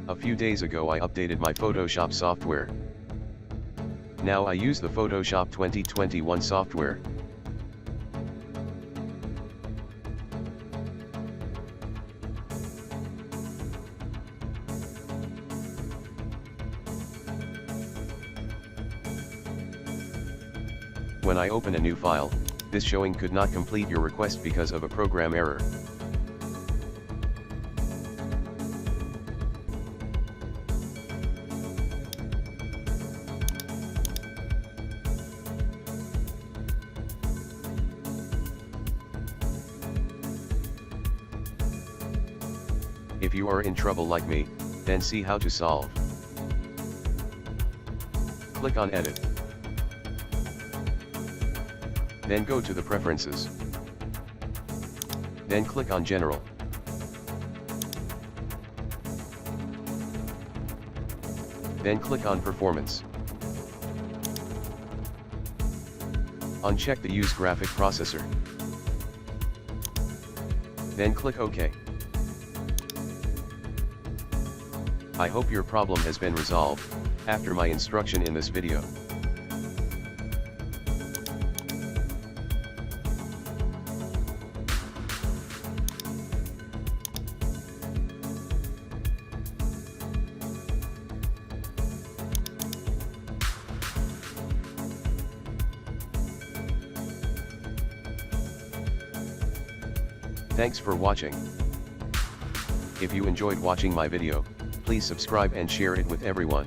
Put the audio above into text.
A few days ago I updated my Photoshop software. Now I use the Photoshop 2021 software. When I open a new file, this showing could not complete your request because of a program error. If you are in trouble like me, then see how to solve. Click on Edit. Then go to the Preferences. Then click on General. Then click on Performance. Uncheck the Use Graphic Processor. Then click OK. I hope your problem has been resolved after my instruction in this video. Thanks for watching. If you enjoyed watching my video, please subscribe and share it with everyone.